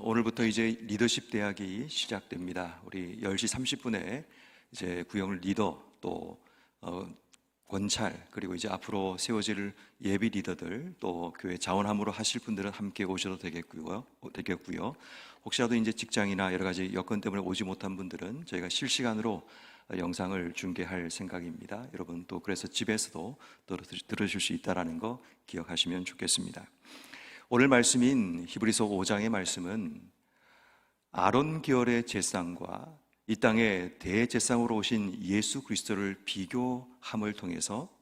오늘부터 이제 리더십 대학이 시작됩니다. 우리 10시 30분에 이제 구형 리더 또 권찰 그리고 이제 앞으로 세워질 예비 리더들 또 교회 자원함으로 하실 분들은 함께 오셔도 되겠고요. 혹시라도 이제 직장이나 여러 가지 여건 때문에 오지 못한 분들은 저희가 실시간으로 영상을 중계할 생각입니다. 여러분 또 그래서 집에서도 들으실 수 있다라는 거 기억하시면 좋겠습니다. 오늘 말씀인 히브리서 5장의 말씀은 아론 계열의 제사장과 이 땅의 대제사장으로 오신 예수 그리스도를 비교함을 통해서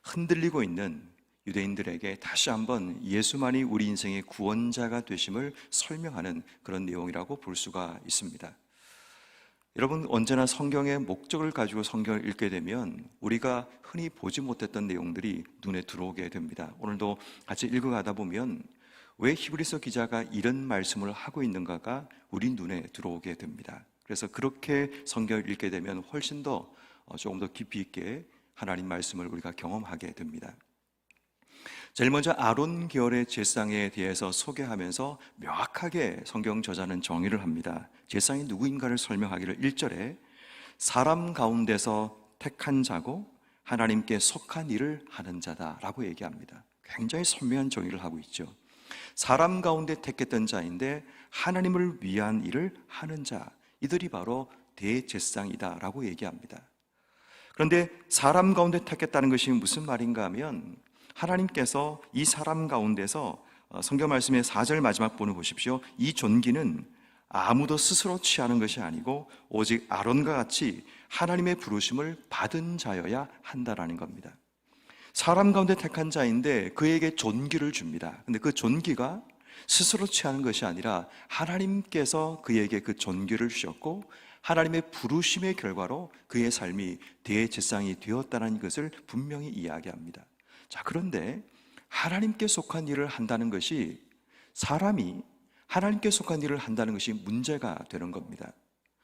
흔들리고 있는 유대인들에게 다시 한번 예수만이 우리 인생의 구원자가 되심을 설명하는 그런 내용이라고 볼 수가 있습니다. 여러분, 언제나 성경의 목적을 가지고 성경을 읽게 되면 우리가 흔히 보지 못했던 내용들이 눈에 들어오게 됩니다. 오늘도 같이 읽어가다 보면 왜 히브리서 기자가 이런 말씀을 하고 있는가가 우리 눈에 들어오게 됩니다. 그래서 그렇게 성경을 읽게 되면 훨씬 더 조금 더 깊이 있게 하나님 말씀을 우리가 경험하게 됩니다. 제일 먼저 아론 계열의 제사장에 대해서 소개하면서 명확하게 성경 저자는 정의를 합니다. 제사장이 누구인가를 설명하기를 1절에 사람 가운데서 택한 자고 하나님께 속한 일을 하는 자다라고 얘기합니다. 굉장히 선명한 정의를 하고 있죠. 사람 가운데 택했던 자인데 하나님을 위한 일을 하는 자, 이들이 바로 대제사장이다라고 얘기합니다. 그런데 사람 가운데 택했다는 것이 무슨 말인가 하면 하나님께서 이 사람 가운데서 성경 말씀의 4절 마지막 부분을 보십시오. 이 존귀는 아무도 스스로 취하는 것이 아니고 오직 아론과 같이 하나님의 부르심을 받은 자여야 한다라는 겁니다. 사람 가운데 택한 자인데 그에게 존귀를 줍니다. 근데 그 존귀가 스스로 취하는 것이 아니라 하나님께서 그에게 그 존귀를 주셨고 하나님의 부르심의 결과로 그의 삶이 대제사장이 되었다는 것을 분명히 이야기합니다. 자, 그런데 하나님께 속한 일을 한다는 것이 사람이 하나님께 속한 일을 한다는 것이 문제가 되는 겁니다.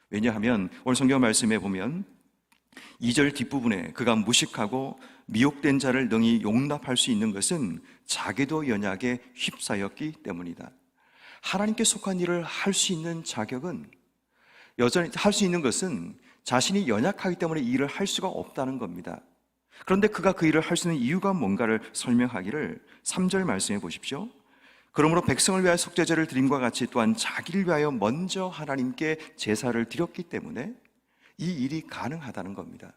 왜냐하면 오늘 성경 말씀에 보면 2절 뒷부분에 그가 무식하고 미혹된 자를 능히 용납할 수 있는 것은 자기도 연약에 휩싸였기 때문이다. 하나님께 속한 일을 할 수 있는 자격은 여전히 할 수 있는 것은 자신이 연약하기 때문에 이 일을 할 수가 없다는 겁니다. 그런데 그가 그 일을 할 수 있는 이유가 뭔가를 설명하기를 3절 말씀해 보십시오. 그러므로 백성을 위하여 속죄제를 드림과 같이 또한 자기를 위하여 먼저 하나님께 제사를 드렸기 때문에 이 일이 가능하다는 겁니다.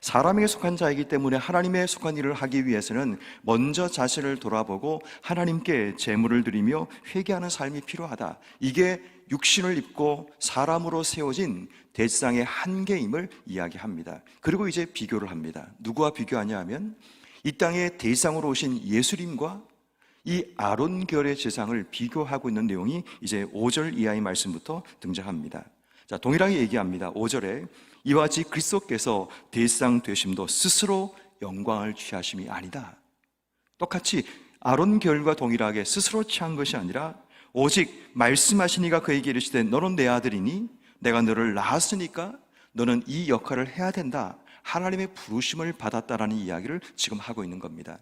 사람에게 속한 자이기 때문에 하나님에 속한 일을 하기 위해서는 먼저 자신을 돌아보고 하나님께 제물을 드리며 회개하는 삶이 필요하다. 이게 육신을 입고 사람으로 세워진 대제사장의 한계임을 이야기합니다. 그리고 이제 비교를 합니다. 누구와 비교하냐 하면 이 땅에 대제사장으로 오신 예수님과 이 아론 계열의 제사장을 비교하고 있는 내용이 이제 5절 이하의 말씀부터 등장합니다. 자, 동일하게 얘기합니다. 5절에 이와 같이 그리스도께서 대제사장 되심도 스스로 영광을 취하심이 아니다. 똑같이 아론 계열과 동일하게 스스로 취한 것이 아니라 오직 말씀하신 이가 그에게 이르시되 너는 내 아들이니 내가 너를 낳았으니까 너는 이 역할을 해야 된다. 하나님의 부르심을 받았다라는 이야기를 지금 하고 있는 겁니다.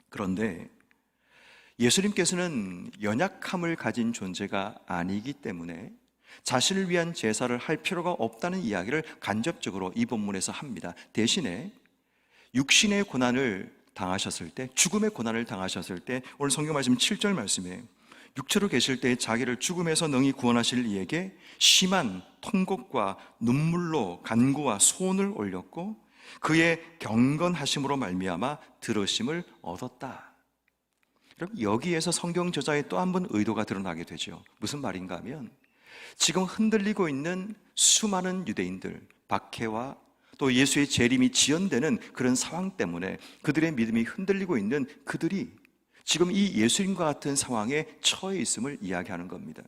그런데 예수님께서는 연약함을 가진 존재가 아니기 때문에 자신을 위한 제사를 할 필요가 없다는 이야기를 간접적으로 이 본문에서 합니다. 대신에 육신의 고난을 당하셨을 때, 죽음의 고난을 당하셨을 때 오늘 성경 말씀 7절 말씀에 육체로 계실 때 자기를 죽음에서 능히 구원하실 이에게 심한 통곡과 눈물로 간구와 소원을 올렸고 그의 경건하심으로 말미암아 들으심을 얻었다. 그럼 여기에서 성경 저자의 또 한 번 의도가 드러나게 되죠. 무슨 말인가 하면 지금 흔들리고 있는 수많은 유대인들, 박해와 또 예수의 재림이 지연되는 그런 상황 때문에 그들의 믿음이 흔들리고 있는 그들이 지금 이 예수님과 같은 상황에 처해 있음을 이야기하는 겁니다.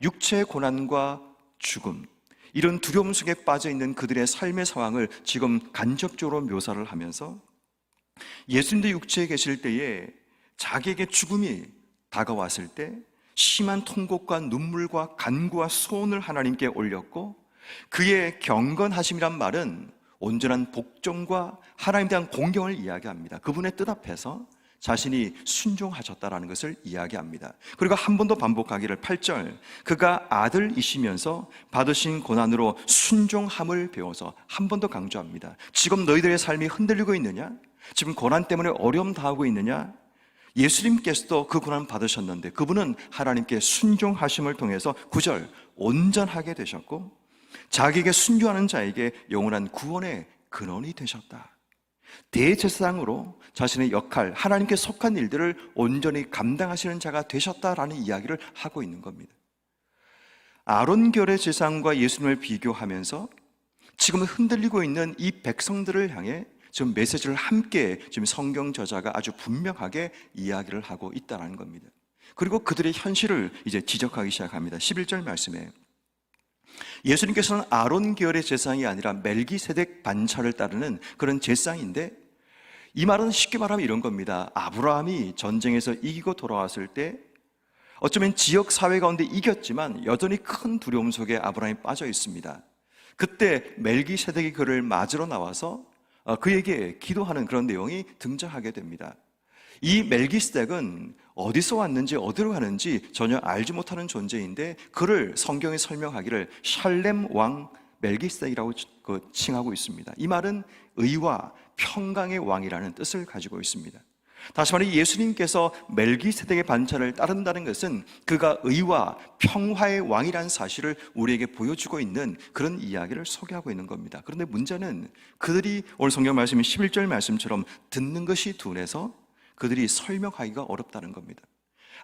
육체의 고난과 죽음, 이런 두려움 속에 빠져 있는 그들의 삶의 상황을 지금 간접적으로 묘사를 하면서 예수님도 육체에 계실 때에 자기에게 죽음이 다가왔을 때 심한 통곡과 눈물과 간구와 소원을 하나님께 올렸고 그의 경건하심이란 말은 온전한 복종과 하나님에 대한 공경을 이야기합니다. 그분의 뜻 앞에서 자신이 순종하셨다라는 것을 이야기합니다. 그리고 한 번 더 반복하기를 8절, 그가 아들이시면서 받으신 고난으로 순종함을 배워서 한 번 더 강조합니다. 지금 너희들의 삶이 흔들리고 있느냐? 지금 고난 때문에 어려움 당하고 있느냐? 예수님께서도 그 고난 받으셨는데 그분은 하나님께 순종하심을 통해서 9절, 온전하게 되셨고 자기에게 순종하는 자에게 영원한 구원의 근원이 되셨다. 대제사장으로 자신의 역할, 하나님께 속한 일들을 온전히 감당하시는 자가 되셨다라는 이야기를 하고 있는 겁니다. 아론결의 제사장과 예수님을 비교하면서 지금 흔들리고 있는 이 백성들을 향해 지금 메시지를 함께 지금 성경 저자가 아주 분명하게 이야기를 하고 있다는 겁니다. 그리고 그들의 현실을 이제 지적하기 시작합니다. 11절 말씀에 예수님께서는 아론 계열의 제사장이 아니라 멜기세덱 반차를 따르는 그런 제사장인데, 이 말은 쉽게 말하면 이런 겁니다. 아브라함이 전쟁에서 이기고 돌아왔을 때 어쩌면 지역 사회 가운데 이겼지만 여전히 큰 두려움 속에 아브라함이 빠져 있습니다. 그때 멜기세덱이 그를 맞으러 나와서 그에게 기도하는 그런 내용이 등장하게 됩니다. 이 멜기세덱은 어디서 왔는지 어디로 가는지 전혀 알지 못하는 존재인데 그를 성경에 설명하기를 샬렘 왕 멜기세덱이라고 칭하고 있습니다. 이 말은 의와 평강의 왕이라는 뜻을 가지고 있습니다. 다시 말해 예수님께서 멜기세덱의 반차를 따른다는 것은 그가 의와 평화의 왕이라는 사실을 우리에게 보여주고 있는 그런 이야기를 소개하고 있는 겁니다. 그런데 문제는 그들이 오늘 성경 말씀인 11절 말씀처럼 듣는 것이 둔해서 그들이 설명하기가 어렵다는 겁니다.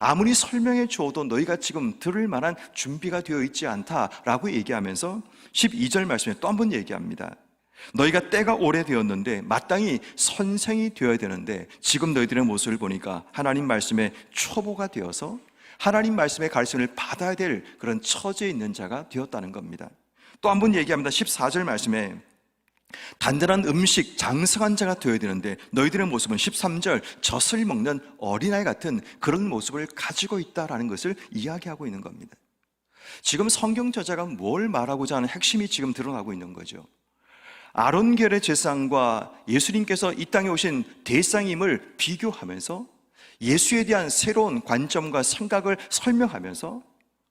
아무리 설명해 주어도 너희가 지금 들을 만한 준비가 되어 있지 않다라고 얘기하면서 12절 말씀에 또 한 번 얘기합니다. 너희가 때가 오래되었는데 마땅히 선생이 되어야 되는데 지금 너희들의 모습을 보니까 하나님 말씀에 초보가 되어서 하나님 말씀의 가르침을 받아야 될 그런 처지에 있는 자가 되었다는 겁니다. 또 한 번 얘기합니다. 14절 말씀에 단단한 음식, 장성한 자가 되어야 되는데 너희들의 모습은 13절 젖을 먹는 어린아이 같은 그런 모습을 가지고 있다라는 것을 이야기하고 있는 겁니다. 지금 성경 저자가 뭘 말하고자 하는 핵심이 지금 드러나고 있는 거죠. 아론계열의 제사장과 예수님께서 이 땅에 오신 대상임을 비교하면서 예수에 대한 새로운 관점과 생각을 설명하면서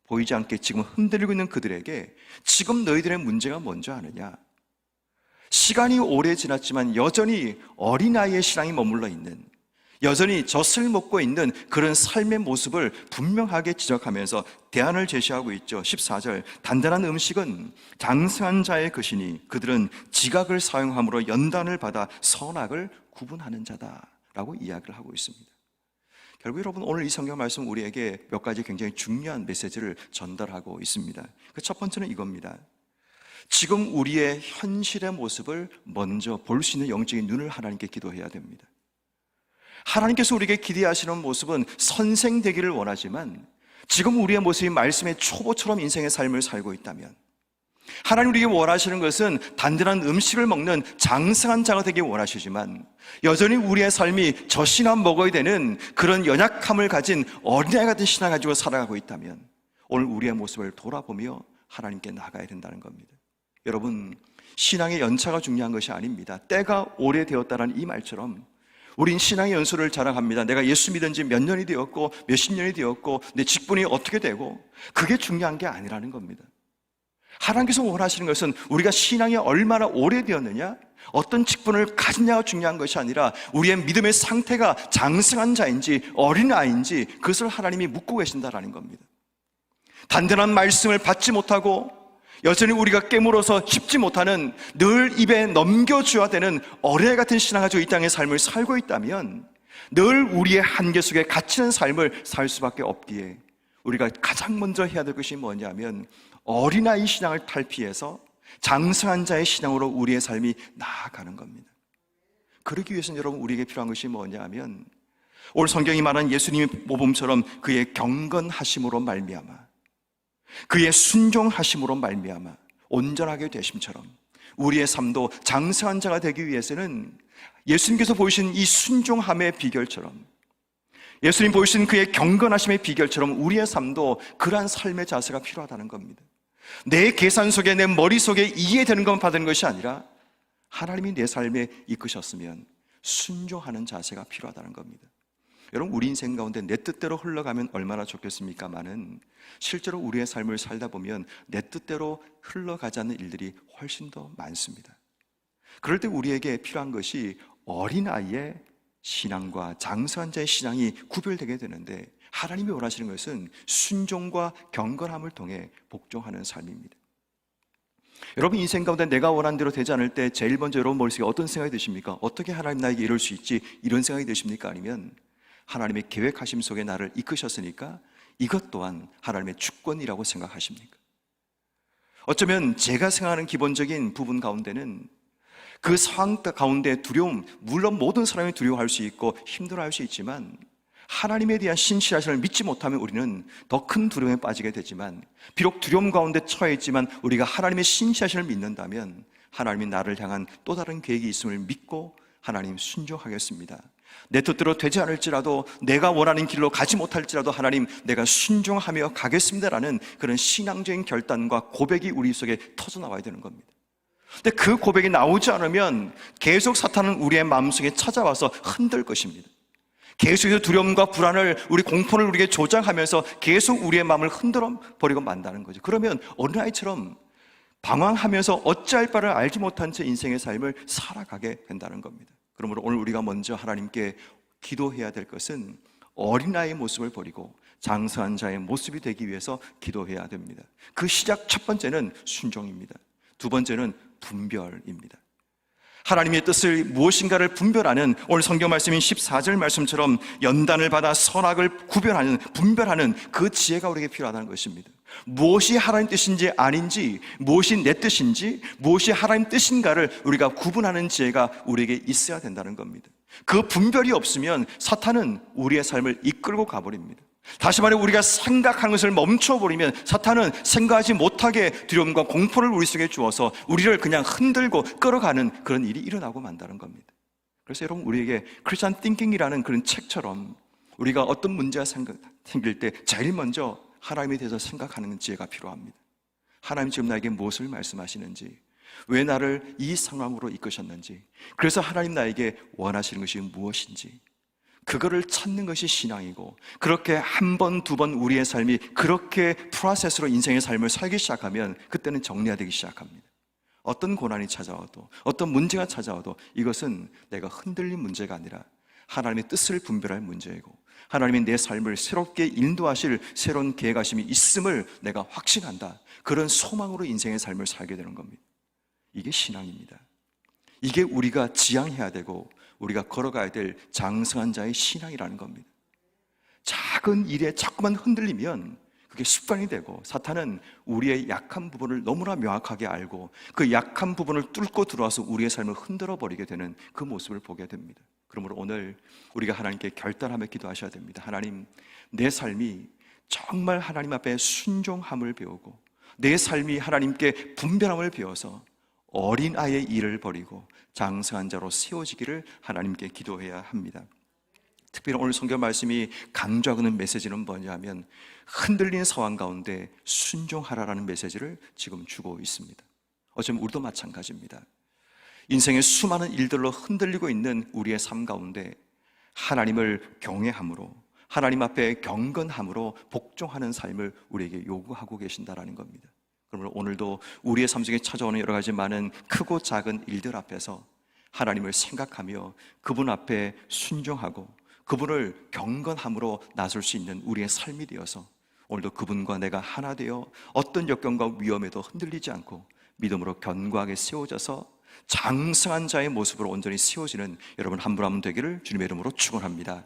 보이지 않게 지금 흔들리고 있는 그들에게 지금 너희들의 문제가 뭔지 아느냐? 시간이 오래 지났지만 여전히 어린아이의 신앙이 머물러 있는, 여전히 젖을 먹고 있는 그런 삶의 모습을 분명하게 지적하면서 대안을 제시하고 있죠. 14절 단단한 음식은 장성한 자의 것이니 그들은 지각을 사용함으로 연단을 받아 선악을 구분하는 자다라고 이야기를 하고 있습니다. 결국 여러분 오늘 이 성경 말씀 우리에게 몇 가지 굉장히 중요한 메시지를 전달하고 있습니다. 그 첫 번째는 이겁니다. 지금 우리의 현실의 모습을 먼저 볼 수 있는 영적인 눈을 하나님께 기도해야 됩니다. 하나님께서 우리에게 기대하시는 모습은 선생 되기를 원하지만 지금 우리의 모습이 말씀의 초보처럼 인생의 삶을 살고 있다면, 하나님 우리에게 원하시는 것은 단단한 음식을 먹는 장성한 자가 되기 원하시지만 여전히 우리의 삶이 젖이나 먹어야 되는 그런 연약함을 가진 어린아이 같은 신앙을 가지고 살아가고 있다면 오늘 우리의 모습을 돌아보며 하나님께 나가야 된다는 겁니다. 여러분, 신앙의 연차가 중요한 것이 아닙니다. 때가 오래되었다는 이 말처럼 우린 신앙의 연수를 자랑합니다. 내가 예수 믿은 지 몇 년이 되었고 몇십 년이 되었고 내 직분이 어떻게 되고, 그게 중요한 게 아니라는 겁니다. 하나님께서 원하시는 것은 우리가 신앙이 얼마나 오래되었느냐, 어떤 직분을 가지냐가 중요한 것이 아니라 우리의 믿음의 상태가 장성한 자인지 어린아이인지 그것을 하나님이 묻고 계신다라는 겁니다. 단단한 말씀을 받지 못하고 여전히 우리가 깨물어서 씹지 못하는, 늘 입에 넘겨줘야 되는 어린아이 같은 신앙을 가지고 이 땅의 삶을 살고 있다면 늘 우리의 한계 속에 갇히는 삶을 살 수밖에 없기에 우리가 가장 먼저 해야 될 것이 뭐냐면 어린아이 신앙을 탈피해서 장성한 자의 신앙으로 우리의 삶이 나아가는 겁니다. 그러기 위해서는 여러분 우리에게 필요한 것이 뭐냐면 오늘 성경이 말하는 예수님의 모범처럼 그의 경건하심으로 말미암아, 그의 순종하심으로 말미암아 온전하게 되심처럼 우리의 삶도 장성한 자가 되기 위해서는 예수님께서 보이신 이 순종함의 비결처럼, 예수님 보이신 그의 경건하심의 비결처럼 우리의 삶도 그러한 삶의 자세가 필요하다는 겁니다. 내 계산 속에, 내 머릿속에 이해되는 것만 받는 것이 아니라 하나님이 내 삶에 이끄셨으면 순종하는 자세가 필요하다는 겁니다. 여러분, 우리 인생 가운데 내 뜻대로 흘러가면 얼마나 좋겠습니까마는 실제로 우리의 삶을 살다 보면 내 뜻대로 흘러가지 않는 일들이 훨씬 더 많습니다. 그럴 때 우리에게 필요한 것이 어린아이의 신앙과 장성한 자의 신앙이 구별되게 되는데, 하나님이 원하시는 것은 순종과 경건함을 통해 복종하는 삶입니다. 여러분, 인생 가운데 내가 원하는 대로 되지 않을 때 제일 먼저 여러분 머릿속에 어떤 생각이 드십니까? 어떻게 하나님 나에게 이럴 수 있지? 이런 생각이 드십니까? 아니면 하나님의 계획하심 속에 나를 이끄셨으니까 이것 또한 하나님의 주권이라고 생각하십니까? 어쩌면 제가 생각하는 기본적인 부분 가운데는 그 상황 가운데 두려움, 물론 모든 사람이 두려워할 수 있고 힘들어할 수 있지만 하나님에 대한 신실하심을 믿지 못하면 우리는 더 큰 두려움에 빠지게 되지만, 비록 두려움 가운데 처해 있지만 우리가 하나님의 신실하심을 믿는다면 하나님이 나를 향한 또 다른 계획이 있음을 믿고 하나님 순종하겠습니다. 내 뜻대로 되지 않을지라도, 내가 원하는 길로 가지 못할지라도 하나님 내가 순종하며 가겠습니다라는 그런 신앙적인 결단과 고백이 우리 속에 터져나와야 되는 겁니다. 근데 그 고백이 나오지 않으면 계속 사탄은 우리의 마음속에 찾아와서 흔들 것입니다. 계속해서 두려움과 불안을, 우리 공포를 우리에게 조장하면서 계속 우리의 마음을 흔들어 버리고 만다는 거죠. 그러면 어린아이처럼 방황하면서 어찌할 바를 알지 못한 채 인생의 삶을 살아가게 된다는 겁니다. 그러므로 오늘 우리가 먼저 하나님께 기도해야 될 것은 어린아이의 모습을 버리고 장성한 자의 모습이 되기 위해서 기도해야 됩니다. 그 시작 첫 번째는 순종입니다. 두 번째는 분별입니다. 하나님의 뜻을 무엇인가를 분별하는, 오늘 성경 말씀인 14절 말씀처럼 연단을 받아 선악을 구별하는, 분별하는 그 지혜가 우리에게 필요하다는 것입니다. 무엇이 하나님 뜻인지 아닌지, 무엇이 내 뜻인지, 무엇이 하나님 뜻인가를 우리가 구분하는 지혜가 우리에게 있어야 된다는 겁니다. 그 분별이 없으면 사탄은 우리의 삶을 이끌고 가버립니다. 다시 말해, 우리가 생각하는 것을 멈춰버리면 사탄은 생각하지 못하게 두려움과 공포를 우리 속에 주어서 우리를 그냥 흔들고 끌어가는 그런 일이 일어나고 만다는 겁니다. 그래서 여러분, 우리에게 크리스천 띵킹이라는 그런 책처럼 우리가 어떤 문제가 생길 때 제일 먼저 하나님에 대해서 생각하는 지혜가 필요합니다. 하나님 지금 나에게 무엇을 말씀하시는지, 왜 나를 이 상황으로 이끄셨는지, 그래서 하나님 나에게 원하시는 것이 무엇인지, 그거를 찾는 것이 신앙이고, 그렇게 한 번, 두 번 우리의 삶이 그렇게 프로세스로 인생의 삶을 살기 시작하면 그때는 정리가 되기 시작합니다. 어떤 고난이 찾아와도, 어떤 문제가 찾아와도 이것은 내가 흔들린 문제가 아니라 하나님의 뜻을 분별할 문제이고, 하나님이 내 삶을 새롭게 인도하실 새로운 계획하심이 있음을 내가 확신한다. 그런 소망으로 인생의 삶을 살게 되는 겁니다. 이게 신앙입니다. 이게 우리가 지향해야 되고 우리가 걸어가야 될 장성한 자의 신앙이라는 겁니다. 작은 일에 자꾸만 흔들리면 그게 습관이 되고, 사탄은 우리의 약한 부분을 너무나 명확하게 알고 그 약한 부분을 뚫고 들어와서 우리의 삶을 흔들어 버리게 되는 그 모습을 보게 됩니다. 그러므로 오늘 우리가 하나님께 결단하며 기도하셔야 됩니다. 하나님, 내 삶이 정말 하나님 앞에 순종함을 배우고 내 삶이 하나님께 분별함을 배워서 어린아이의 일을 버리고 장성한 자로 세워지기를 하나님께 기도해야 합니다. 특별히 오늘 성경 말씀이 강조하는 메시지는 뭐냐면, 흔들리는 상황 가운데 순종하라라는 메시지를 지금 주고 있습니다. 어쩌면 우리도 마찬가지입니다. 인생의 수많은 일들로 흔들리고 있는 우리의 삶 가운데 하나님을 경외함으로, 하나님 앞에 경건함으로 복종하는 삶을 우리에게 요구하고 계신다라는 겁니다. 그러므로 오늘도 우리의 삶 속에 찾아오는 여러 가지 많은 크고 작은 일들 앞에서 하나님을 생각하며 그분 앞에 순종하고 그분을 경건함으로 나설 수 있는 우리의 삶이 되어서 오늘도 그분과 내가 하나 되어 어떤 역경과 위험에도 흔들리지 않고 믿음으로 견고하게 세워져서 장성한 자의 모습으로 온전히 세워지는 여러분 한 분 한 분 되기를 주님의 이름으로 축원합니다.